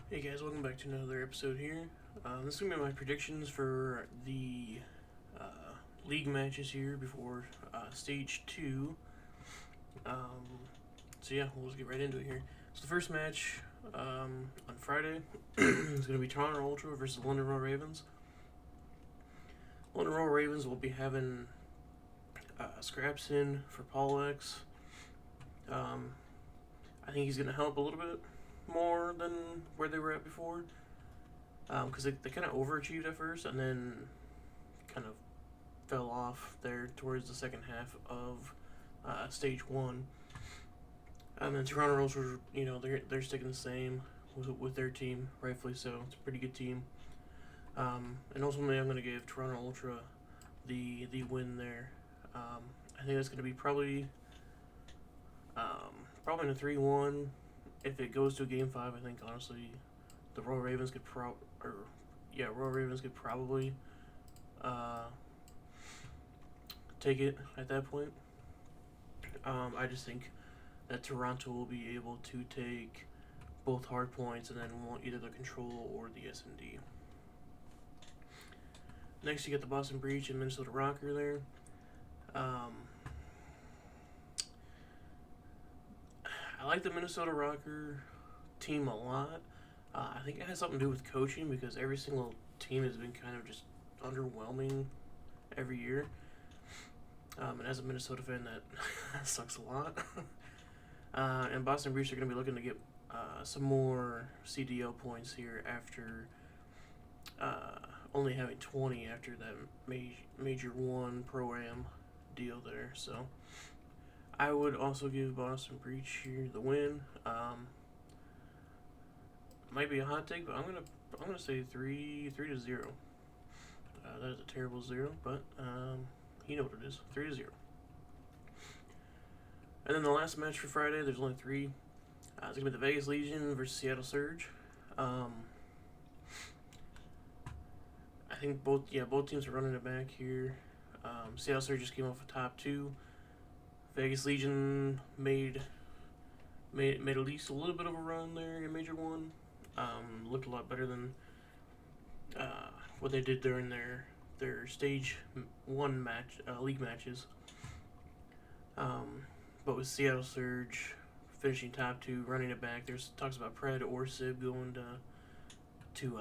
Hey guys, welcome back to another episode here. This is going to be my predictions for the league matches here before stage 2. So yeah, we'll just get right into it here. So the first match on Friday is going to be Toronto Ultra versus London Royal Ravens. London Royal Ravens will be having Scraps in for PaulX. I think he's going to help a little bit more than where they were at before, because they kind of overachieved at first and then kind of fell off there towards the second half of stage 1. And then Toronto Ultra, they're sticking the same with their team, rightfully so. It's a pretty good team. And ultimately, I'm going to give Toronto Ultra the win there. I think that's going to be probably in a 3-1. If it goes to a game 5, I think honestly, the Royal Ravens could probably take it at that point. I just think that Toronto will be able to take both hard points and then want either the control or the S&D. Next, you get the Boston Breach and Minnesota Rokkr there. I like the Minnesota Rokkr team a lot. I think it has something to do with coaching, because every single team has been kind of just underwhelming every year. And as a Minnesota fan, that sucks a lot. And Boston Breach are going to be looking to get some more CDL points here after only having 20 after that Major 1 Pro-Am deal there. So I would also give Boston Breach here the win. Might be a hot take, but I'm gonna say 3-0. That is a terrible 0, but you know what it is. 3-0. And then the last match for Friday, there's only 3. It's gonna be the Vegas Legion versus Seattle Surge. I think both teams are running it back here. Seattle Surge just came off a top 2. Vegas Legion made at least a little bit of a run there in Major 1. Looked a lot better than what they did during their stage 1 match league matches. But with Seattle Surge finishing top 2, running it back, there's talks about Pred or Sib going to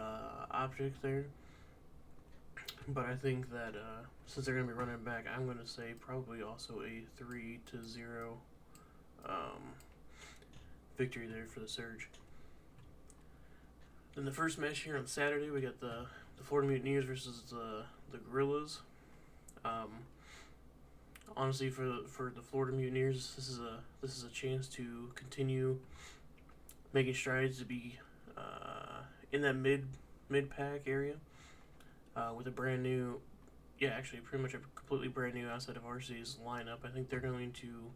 OpTic there. But I think that since they're going to be running back, I'm going to say probably also a 3-0 victory there for the Surge. Then the first match here on Saturday, we got the Florida Mutineers versus the Guerrillas. Honestly, for the Florida Mutineers, this is a chance to continue making strides to be in that mid pack area. With a brand new, actually pretty much a completely brand new outside of Arcitys lineup. I think they're going to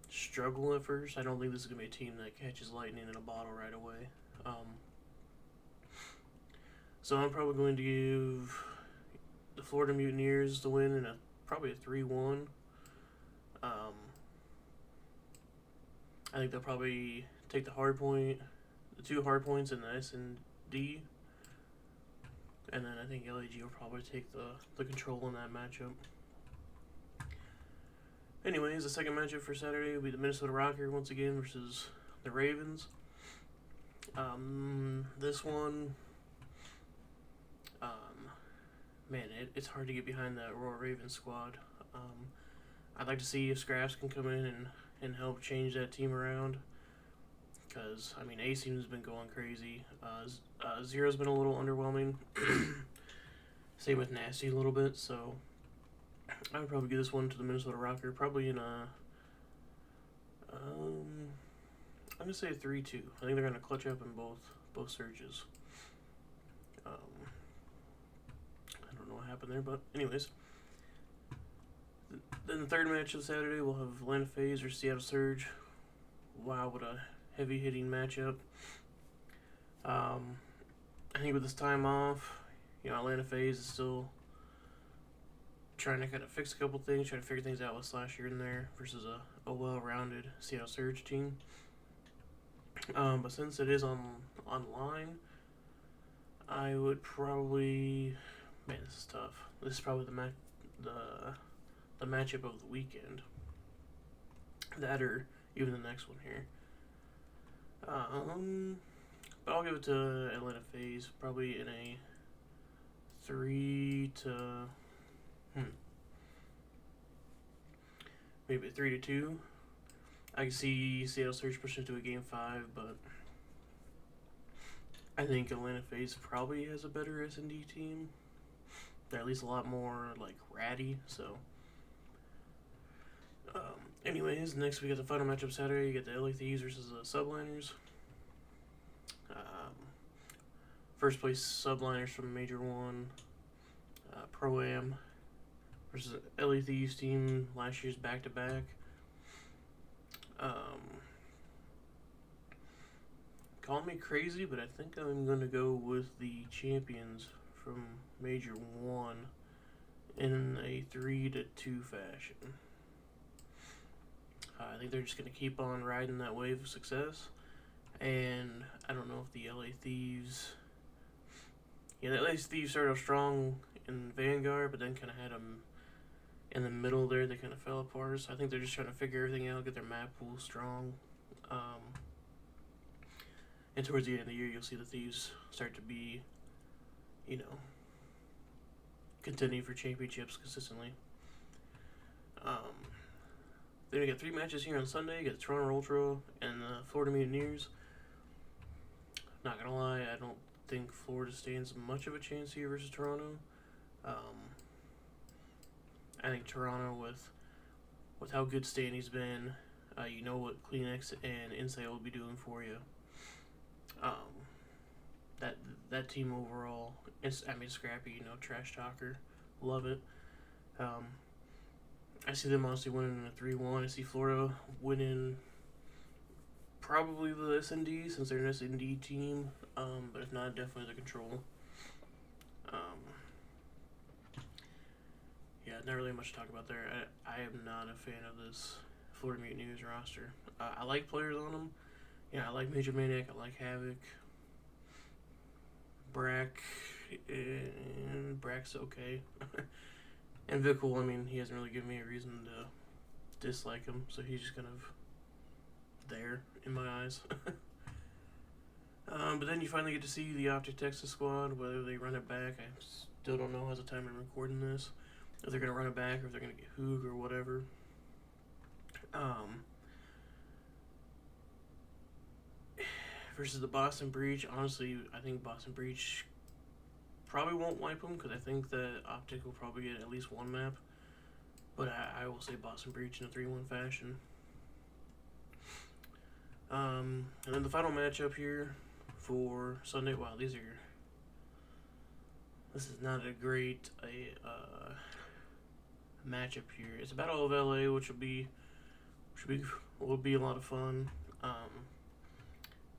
struggle at first. I don't think this is going to be a team that catches lightning in a bottle right away. So I'm probably going to give the Florida Mutineers the win in probably a 3-1. I think they'll probably take the 2 hard points in the S&D. And then I think LAG will probably take the control in that matchup. Anyways, the second matchup for Saturday will be the Minnesota Rokkr once again versus the Ravens. This one, man, it's hard to get behind that Royal Ravens squad. I'd like to see if Scraps can come in and help change that team around. Because, I mean, A-Team's been going crazy. Zero's been a little underwhelming. Same with Nasty a little bit, so I would probably give this one to the Minnesota Rokkr, probably in a, I'm going to say a 3-2. I think they're going to clutch up in both surges. I don't know what happened there, but anyways. Then the third match of Saturday, we'll have Atlanta FaZe or Seattle Surge. Wow, what a heavy-hitting matchup. I think with this time off, Atlanta FaZe is still trying to kind of fix a couple things, trying to figure things out with Slasher in there versus a well-rounded Seattle Surge team. But since it is on online, I would probably, man, this is tough. This is probably the matchup of the weekend. That or even the next one here. But I'll give it to Atlanta FaZe, probably in a 3 to maybe a 3-2. I can see Seattle Surge pushing into a game 5, but I think Atlanta FaZe probably has a better S&D team. They're at least a lot more like ratty. So, anyways, next we got the final matchup Saturday. You get the LA Thieves versus the Subliners. First place Subliners from Major 1, Pro-Am versus LA Thieves team, last year's back-to-back. Call me crazy, but I think I'm going to go with the champions from Major 1 in a 3-2 fashion. I think they're just going to keep on riding that wave of success. And I don't know if the LA Thieves... Yeah, the LA Thieves started off strong in Vanguard, but then kind of had them in the middle there. They kind of fell apart. So I think they're just trying to figure everything out, get their map pool strong. And towards the end of the year, you'll see the Thieves start to be, you know, contending for championships consistently. Then we got 3 matches here on Sunday. You got the Toronto Ultra and the Florida Mutineers. Not gonna lie, I don't think Florida stands much of a chance here versus Toronto. I think Toronto, with how good Standy's been, you know what CleanX and Insight will be doing for you. That team overall, Scrappy, you know, trash talker, love it. I see them honestly winning in a 3-1. I see Florida winning probably the S&D since they're an S&D team, but if not, definitely the Control. Yeah, not really much to talk about there. I am not a fan of this Florida Mutineers roster. I like players on them. Yeah, I like Major Maniac. I like Havok. Brack's okay. And Vikul, I mean, he hasn't really given me a reason to dislike him, so he's just kind of there in my eyes. But then you finally get to see the OpTic Texas squad, whether they run it back. I still don't know as the time I'm recording this, if they're going to run it back or if they're going to get Hoog or whatever. Versus the Boston Breach, honestly, I think Boston Breach probably won't wipe them because I think that OpTic will probably get at least one map. But I will say Boston Breach in a 3-1 fashion. And then the final matchup here for Sunday. Wow, this is not a great matchup here. It's a Battle of LA, which will be a lot of fun.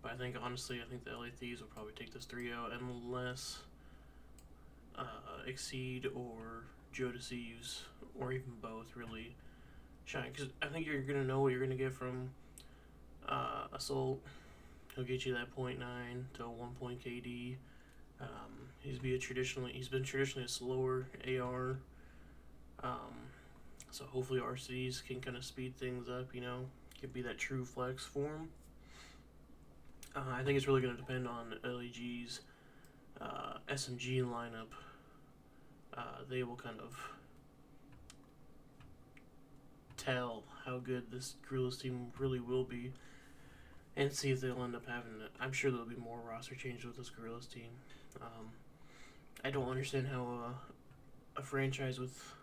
But I think honestly, the LA Thieves will probably take this 3-0 unless Exceed or JoeDeceives or even both really shine. Because I think you're gonna know what you're gonna get from Assault. He'll get you that 0.9 to 1 point KD. He's been traditionally a slower AR. So hopefully Arcitys can kind of speed things up. You know, could be that true flex for him. I think it's really going to depend on LAG's SMG lineup. They will kind of tell how good this Guerrillas team really will be and see if they'll end up having it. I'm sure there'll be more roster changes with this Guerrillas team. I don't understand how a franchise with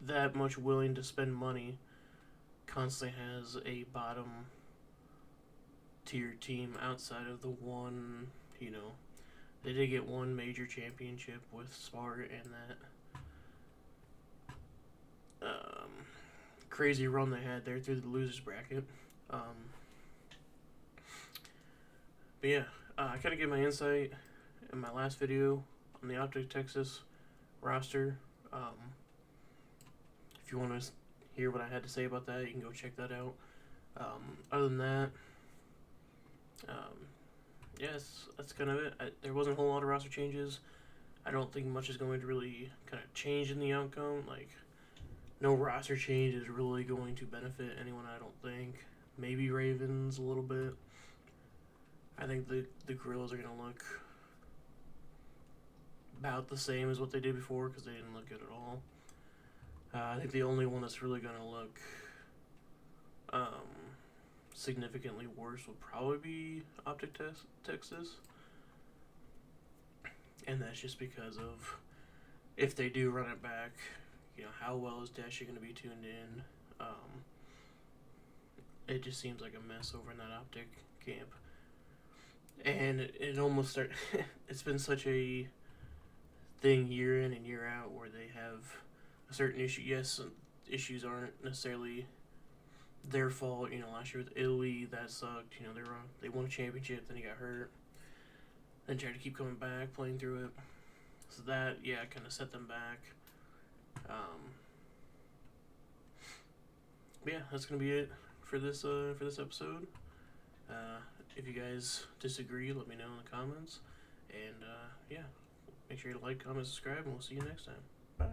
that much willing to spend money constantly has a bottom tier team outside of the one, you know, they did get one major championship with Smart and that crazy run they had there through the losers bracket. But yeah, I kind of gave my insight in my last video on the OpTic Texas roster. If you want to hear what I had to say about that, you can go check that out. Other than that, yes, that's kind of it. There wasn't a whole lot of roster changes. I don't think much is going to really kind of change in the outcome. Like, no roster change is really going to benefit anyone, I don't think. Maybe Ravens a little bit. I think the Guerrillas are going to look about the same as what they did before because they didn't look good at all. I think the only one that's really going to look significantly worse would probably be OpTic Texas. And that's just because of if they do run it back, you know, how well is Dashy going to be tuned in? It just seems like a mess over in that OpTic camp. And it almost started. It's been such a thing year in and year out where they have a certain issue. Yes, issues aren't necessarily their fault. You know, last year with iLLeY, that sucked. You know, they won a championship, then he got hurt, then tried to keep coming back, playing through it. So that, yeah, kind of set them back. Yeah, that's gonna be it for this episode. If you guys disagree, let me know in the comments. And yeah, make sure you like, comment, subscribe, and we'll see you next time. Bye.